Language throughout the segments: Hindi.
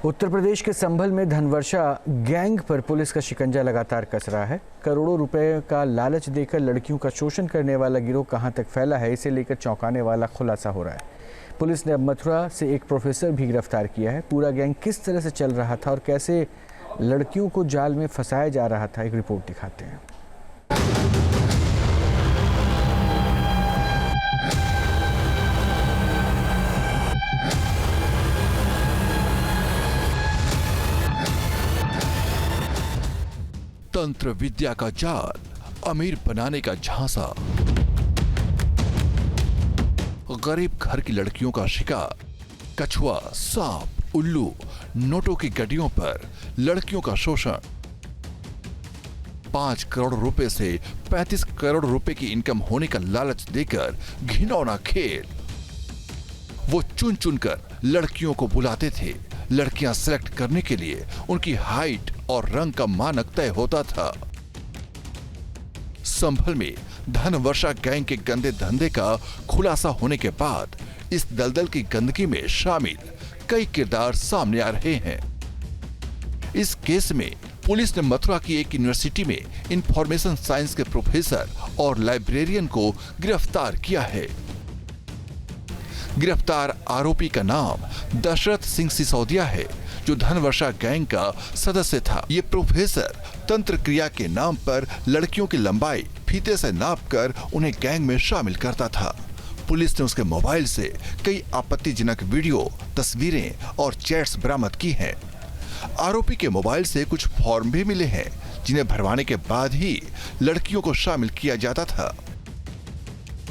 उत्तर प्रदेश के संभल में धनवर्षा गैंग पर पुलिस का शिकंजा लगातार कस रहा है। करोड़ों रुपए का लालच देकर लड़कियों का शोषण करने वाला गिरोह कहां तक फैला है, इसे लेकर चौंकाने वाला खुलासा हो रहा है। पुलिस ने अब मथुरा से एक प्रोफेसर भी गिरफ्तार किया है। पूरा गैंग किस तरह से चल रहा था और कैसे लड़कियों को जाल में फंसाया जा रहा था, एक रिपोर्ट दिखाते हैं। तंत्र विद्या का जाल, अमीर बनाने का झांसा, गरीब घर की लड़कियों का शिकार, कछुआ, सांप, उल्लू, नोटों की गड्डियों पर लड़कियों का शोषण। 5 करोड़ रुपए से 35 करोड़ रुपए की इनकम होने का लालच देकर घिनौना खेल। वो चुन चुनकर लड़कियों को बुलाते थे। लड़कियां सिलेक्ट करने के लिए उनकी हाइट और रंग का मानक तय होता था। संभल में धनवर्षा गैंग के गंदे धंधे का खुलासा होने के बाद इस दलदल की गंदगी में शामिल कई किरदार सामने आ रहे हैं। इस केस में पुलिस ने मथुरा की एक यूनिवर्सिटी में इंफॉर्मेशन साइंस के प्रोफेसर और लाइब्रेरियन को गिरफ्तार किया है। गिरफ्तार आरोपी का नाम दशरथ सिंह सिसोदिया है, जो धनवर्षा गैंग का सदस्य था। ये प्रोफेसर तंत्र क्रिया के नाम पर लड़कियों की लंबाई फीते से नापकर उन्हें गैंग में शामिल करता था। पुलिस ने उसके मोबाइल से कई आपत्तिजनक वीडियो, तस्वीरें और चैट्स बरामद की हैं। आरोपी के मोबाइल से कुछ फॉर्म भी मिले हैं, जिन्हें भरवाने के बाद ही लड़कियों को शामिल किया जाता था।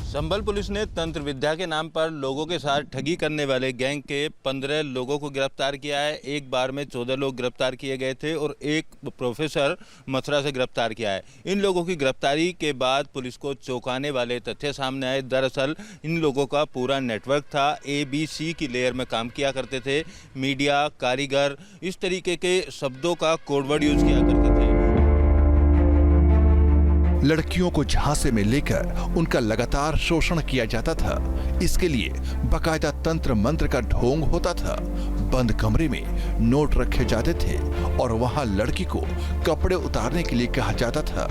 संभल पुलिस ने तंत्र विद्या के नाम पर लोगों के साथ ठगी करने वाले गैंग के 15 लोगों को गिरफ्तार किया है। एक बार में 14 लोग गिरफ्तार किए गए थे और एक प्रोफेसर मथुरा से गिरफ्तार किया है। इन लोगों की गिरफ्तारी के बाद पुलिस को चौंकाने वाले तथ्य सामने आए। दरअसल इन लोगों का पूरा नेटवर्क था। ABC की लेयर में काम किया करते थे। मीडिया, कारीगर, इस तरीके के शब्दों का कोडवर्ड यूज किया करते थे। लड़कियों को झांसे में लेकर उनका लगातार शोषण किया जाता था। इसके लिए बाकायदा तंत्र मंत्र का ढोंग होता था। बंद कमरे में नोट रखे जाते थे और वहां लड़की को कपड़े उतारने के लिए कहा जाता था।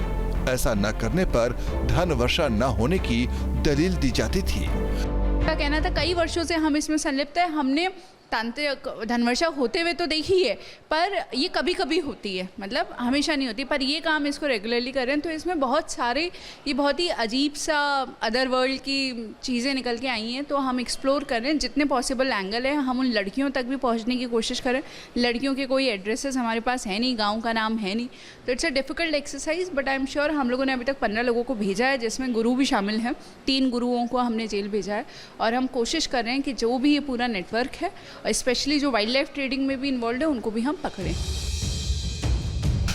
ऐसा न करने पर धन वर्षा न होने की दलील दी जाती थी। का कहना था कई वर्षों से हम इसमें संलिप्त है। हमने तांत्रिक धनवर्षा होते हुए तो देखी है, पर ये कभी कभी होती है, मतलब हमेशा नहीं होती। पर ये काम इसको रेगुलरली कर रहे हैं, तो इसमें बहुत सारे ये बहुत ही अजीब सा अदर वर्ल्ड की चीज़ें निकल के आई हैं। तो हम एक्सप्लोर कर रहे हैं, जितने पॉसिबल एंगल है हम उन लड़कियों तक भी पहुंचने की कोशिश करें। लड़कियों के कोई एड्रेसेस हमारे पास है नहीं, गाँव का नाम है नहीं, तो it's a difficult exercise. But I am sure हम लोगों ने अभी तक 15 लोगों को भेजा है, जिसमें गुरु भी शामिल हैं। 3 गुरुओं को हमने जेल भेजा है और हम कोशिश कर रहे हैं कि जो भी ये पूरा नेटवर्क है, स्पेशली जो वाइल्ड लाइफ ट्रेडिंग में भी इन्वॉल्व है, उनको भी हम पकड़ें।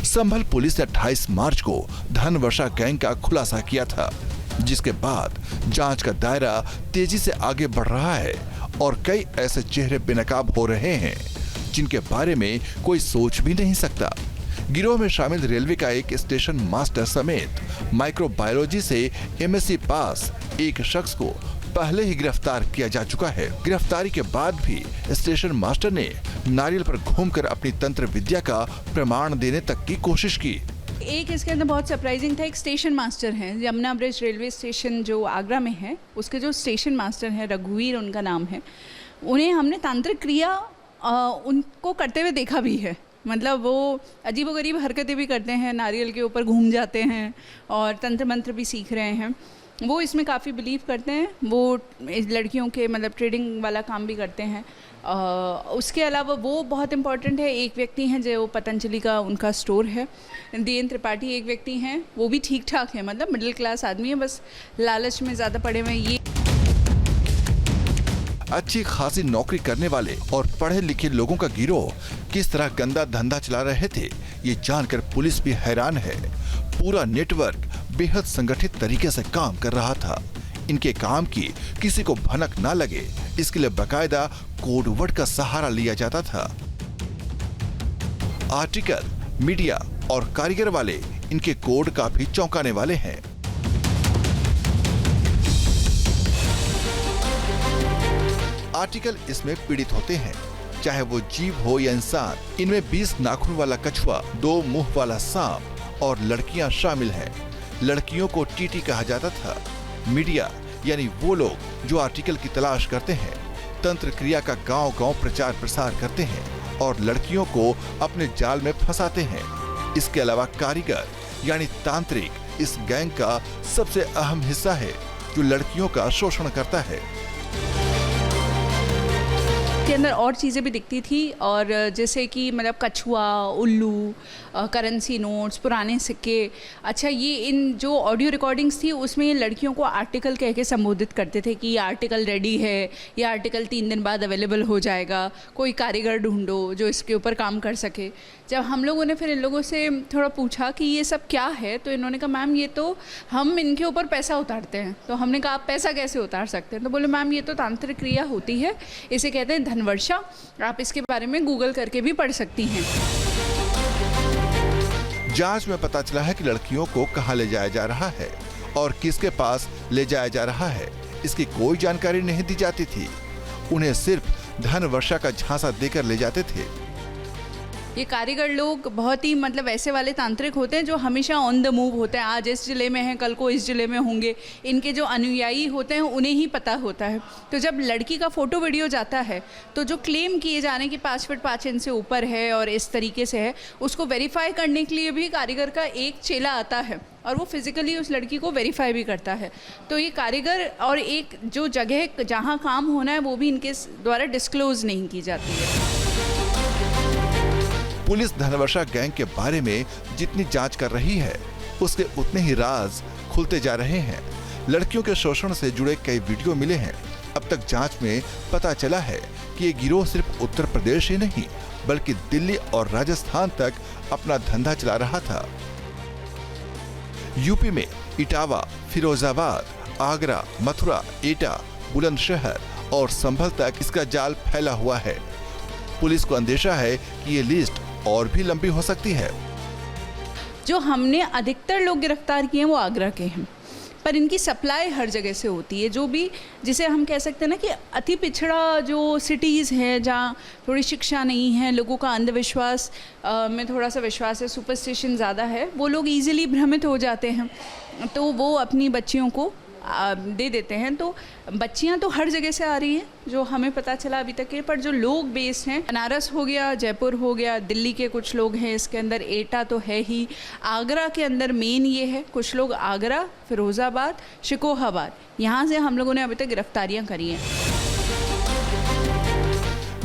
संभल पुलिस ने 28 मार्च को धनवर्षा गैंग का खुलासा किया था, जिसके बाद जांच का दायरा तेजी से आगे बढ़ रहा है और कई ऐसे चेहरे बेनकाब हो रहे हैं जिनके बारे में कोई सोच भी नहीं सकता। गिरोह में शामिल रेलवे का एक स्टेशन मास्टर समेत माइक्रोबायोलॉजी से MSc पास एक शख्स को पहले ही गिरफ्तार किया जा चुका है। गिरफ्तारी के बाद भी स्टेशन मास्टर ने नारियल पर घूमकर अपनी तंत्र विद्या का प्रमाण देने तक की कोशिश की। एक इसके अंदर बहुत सरप्राइजिंग था। एक स्टेशन मास्टर हैं, यमुना ब्रिज रेलवे स्टेशन जो आगरा में है, उसके जो स्टेशन मास्टर हैं, रघुवीर उनका नाम है। उन्हें हमने तांत्रिक क्रिया उनको करते हुए देखा भी है। मतलब वो अजीबोगरीब हरकतें भी करते हैं, नारियल के ऊपर घूम जाते हैं और तंत्र मंत्र भी सीख रहे हैं। वो इसमें काफ़ी बिलीव करते हैं। वो लड़कियों के मतलब ट्रेडिंग वाला काम भी करते हैं। उसके अलावा वो बहुत इम्पॉर्टेंट है। एक व्यक्ति हैं जो पतंजलि का उनका स्टोर है। DN त्रिपाठी एक व्यक्ति हैं, वो भी ठीक ठाक है, मतलब मिडिल क्लास आदमी है, बस लालच में ज़्यादा पड़े हुए हैं। ये अच्छी खासी नौकरी करने वाले और पढ़े लिखे लोगों का गिरोह किस तरह गंदा धंधा चला रहे थे, ये जानकर पुलिस भी हैरान है। पूरा नेटवर्क बेहद संगठित तरीके से काम कर रहा था। इनके काम की किसी को भनक ना लगे, इसके लिए बाकायदा कोडवर्ड का सहारा लिया जाता था। आर्टिकल, मीडिया और कारीगर वाले इनके कोड काफी चौंकाने वाले हैं। आर्टिकल इसमें पीड़ित होते हैं, चाहे वो जीव हो या इंसान। इनमें 20 नाखून वाला कछुआ, 2 मुंह वाला सांप और लड़कियां शामिल हैं। लड़कियों को टीटी कहा जाता था। मीडिया यानी वो लोग जो आर्टिकल की तलाश करते हैं, तंत्र क्रिया का गांव-गांव प्रचार प्रसार करते हैं और लड़कियों को अपने जाल में फंसाते हैं। इसके अलावा कारीगर यानी तांत्रिक इस गैंग का सबसे अहम हिस्सा है जो लड़कियों का शोषण करता है। के अंदर और चीज़ें भी दिखती थी, और जैसे कि मतलब कछुआ, उल्लू, करेंसी नोट्स, पुराने सिक्के। अच्छा, ये इन जो ऑडियो रिकॉर्डिंग्स थी उसमें ये लड़कियों को आर्टिकल कह के संबोधित करते थे कि ये आर्टिकल रेडी है, ये आर्टिकल 3 दिन बाद अवेलेबल हो जाएगा, कोई कारीगर ढूंढो जो इसके ऊपर काम कर सके। जब हम लोगों ने फिर इन लोगों से थोड़ा पूछा कि ये सब क्या है, तो इन्होंने कहा मैम ये तो हम इनके ऊपर पैसा उतारते हैं। तो हमने कहा आप पैसा कैसे उतार सकते हैं? तो बोले मैम ये तो तांत्रिक क्रिया होती है, इसे कहते हैं धनवर्षा, आप इसके बारे में गूगल करके भी पढ़ सकती हैं। जांच में पता चला है कि लड़कियों को कहां ले जाया जा रहा है और किसके पास ले जाया जा रहा है, इसकी कोई जानकारी नहीं दी जाती थी। उन्हें सिर्फ धनवर्षा का झांसा देकर ले जाते थे। ये कारीगर लोग बहुत ही मतलब ऐसे वाले तांत्रिक होते हैं जो हमेशा ऑन द मूव होते हैं। आज इस जिले में हैं, कल को इस जिले में होंगे। इनके जो अनुयायी होते हैं उन्हें ही पता होता है। तो जब लड़की का फोटो वीडियो जाता है तो जो क्लेम किए जाने की 5 फीट 5 इंच से ऊपर है और इस तरीके से है, उसको वेरीफाई करने के लिए भी कारीगर का एक चेला आता है और वो फिजिकली उस लड़की को वेरीफाई भी करता है। तो ये कारीगर और एक जो जगह जहाँ काम होना है वो भी इनके द्वारा डिस्क्लोज नहीं की जाती है। पुलिस धनवर्षा गैंग के बारे में जितनी जांच कर रही है उसके उतने ही राज खुलते जा रहे हैं। लड़कियों के शोषण से जुड़े कई वीडियो मिले हैं। अब तक जांच में पता चला है कि ये गिरोह सिर्फ उत्तर प्रदेश ही नहीं बल्कि दिल्ली और राजस्थान तक अपना धंधा चला रहा था। यूपी में इटावा, फिरोजाबाद, आगरा, मथुरा, एटा, बुलंदशहर और संभल तक इसका जाल फैला हुआ है। पुलिस को अंदेशा है कि ये लिस्ट और भी लंबी हो सकती है। जो हमने अधिकतर लोग गिरफ्तार किए हैं वो आगरा के हैं, पर इनकी सप्लाई हर जगह से होती है। जो भी जिसे हम कह सकते हैं ना कि अति पिछड़ा जो सिटीज़ हैं जहाँ थोड़ी शिक्षा नहीं है, लोगों का अंधविश्वास में थोड़ा सा विश्वास है, सुपरस्टिशन ज़्यादा है, वो लोग ईजिली भ्रमित हो जाते हैं तो वो अपनी बच्चियों को दे देते हैं। तो बच्चियां तो हर जगह से आ रही हैं जो हमें पता चला अभी तक के, पर जो लोग बेस्ड हैं, बनारस हो गया, जयपुर हो गया, दिल्ली के कुछ लोग हैं इसके अंदर, एटा तो है ही, आगरा के अंदर मेन ये है, कुछ लोग आगरा, फिरोजाबाद, शिकोहाबाद, यहाँ से हम लोगों ने अभी तक गिरफ्तारियां करी हैं।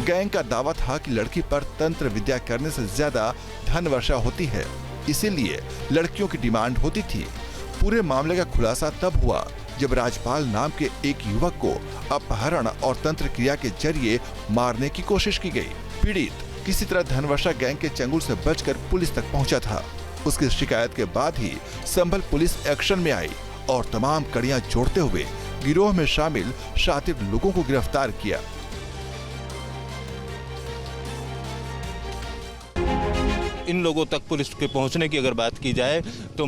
गैंग का दावा था कि लड़की पर तंत्र विद्या करने से ज्यादा धनवर्षा होती है, इसीलिए लड़कियों की डिमांड होती थी। पूरे मामले का खुलासा तब हुआ जब राजपाल नाम के एक युवक को अपहरण और तंत्र क्रिया के जरिए मारने की कोशिश की गई। पीड़ित किसी तरह धनवर्षा गैंग के चंगुल से बचकर पुलिस तक पहुंचा था। उसकी शिकायत के बाद ही संभल पुलिस एक्शन में आई और तमाम कड़ियां जोड़ते हुए गिरोह में शामिल शातिर लोगों को गिरफ्तार किया। इन लोगों तक पुलिस के पहुंचने की अगर बात की जाए तो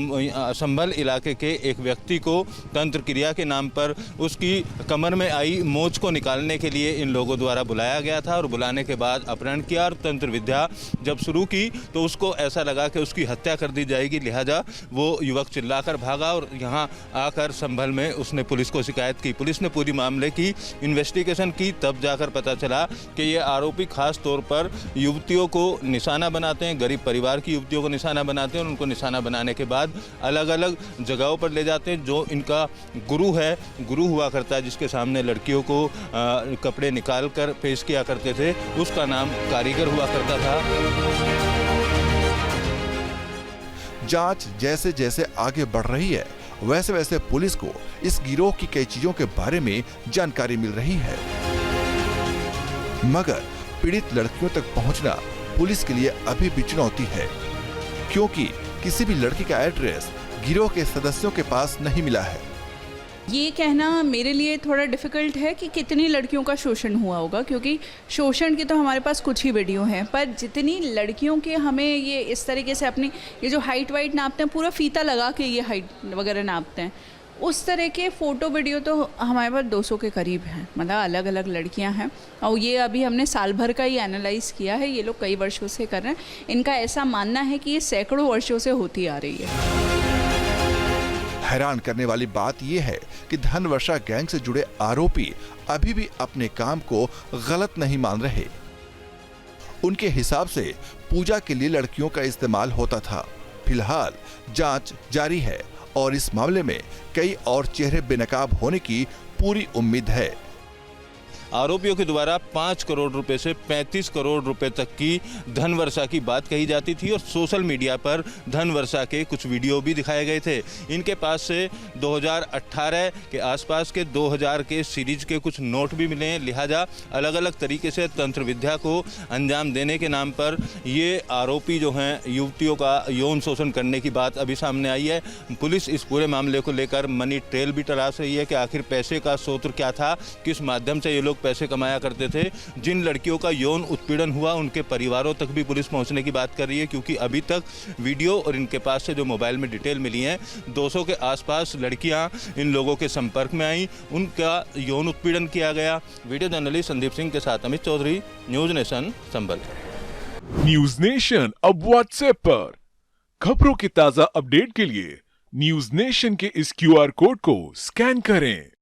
संभल इलाके के एक व्यक्ति को तंत्र क्रिया के नाम पर उसकी कमर में आई मोच को निकालने के लिए इन लोगों द्वारा बुलाया गया था और बुलाने के बाद अपहरण किया और तंत्र विद्या जब शुरू की तो उसको ऐसा लगा कि उसकी हत्या कर दी जाएगी, लिहाजा वो युवक चिल्लाकर भागा और यहाँ आकर संभल में उसने पुलिस को शिकायत की। पुलिस ने पूरी मामले की इन्वेस्टिगेशन की, तब जाकर पता चला कि ये आरोपी खास तौर पर युवतियों को निशाना बनाते हैं, गरीब परिवार की युवतियों को निशाना बनाते हैं और उनको निशाना बनाने के बाद अलग अलग जगहों पर ले जाते हैं। जो इनका गुरु है, गुरु हुआ करता है जिसके सामने लड़कियों को कपड़े निकाल कर पेश किया करते थे, उसका नाम कारीगर हुआ करता था। जांच जैसे जैसे आगे बढ़ रही है वैसे वैसे पुलिस को इस गिरोह की कई चीजों के बारे में जानकारी मिल रही है, मगर पीड़ित लड़कियों तक पहुंचना पुलिस के लिए अभी भी चुनौती है, क्योंकि किसी भी लड़की का एड्रेस गिरोह के सदस्यों के पास नहीं मिला है। ये कहना मेरे लिए थोड़ा डिफ़िकल्ट है कि कितनी लड़कियों का शोषण हुआ होगा, क्योंकि शोषण की तो हमारे पास कुछ ही वीडियो हैं, पर जितनी लड़कियों के हमें ये इस तरीके से अपनी ये जो हाइट वाइट नापते हैं, पूरा फीता लगा के ये हाइट वगैरह नापते हैं, उस तरह के फ़ोटो वीडियो तो हमारे पास 200 के करीब हैं, मतलब अलग अलग लड़कियां हैं। और ये अभी हमने साल भर का ही एनालाइज़ किया है। ये लोग कई वर्षों से कर रहे हैं। इनका ऐसा मानना है कि ये सैकड़ों वर्षों से होती आ रही है। हैरान करने वाली बात यह है कि धनवर्षा गैंग से जुड़े आरोपी अभी भी अपने काम को गलत नहीं मान रहे। उनके हिसाब से पूजा के लिए लड़कियों का इस्तेमाल होता था। फिलहाल जांच जारी है और इस मामले में कई और चेहरे बेनकाब होने की पूरी उम्मीद है। आरोपियों के द्वारा 5 करोड़ रुपए से 35 करोड़ रुपए तक की धनवर्षा की बात कही जाती थी और सोशल मीडिया पर धनवर्षा के कुछ वीडियो भी दिखाए गए थे। इनके पास से 2018 के आसपास के 2000 के सीरीज के कुछ नोट भी मिले हैं। लिहाजा अलग अलग तरीके से तंत्र विद्या को अंजाम देने के नाम पर ये आरोपी जो हैं युवतियों का यौन शोषण करने की बात अभी सामने आई है। पुलिस इस पूरे मामले को लेकर मनी ट्रेल भी तलाश रही है कि आखिर पैसे का स्रोत क्या था, किस माध्यम से ये लोग पैसे कमाया करते थे। जिन लड़कियों का यौन उत्पीड़न हुआ उनके परिवारों तक भी पुलिस पहुंचने की बात कर रही है, क्योंकि अभी तक वीडियो और इनके पास से जो मोबाइल में डिटेल मिली है 200 के आसपास लड़कियां इन लोगों के संपर्क में आई, उनका यौन उत्पीड़न किया गया। वीडियो जर्नलिस्ट संदीप सिंह के साथ अमित चौधरी, न्यूज नेशन, संबल। न्यूज नेशन अब व्हाट्सएप पर खबरों के ताजा अपडेट के लिए न्यूज नेशन के इस QR कोड को स्कैन करें।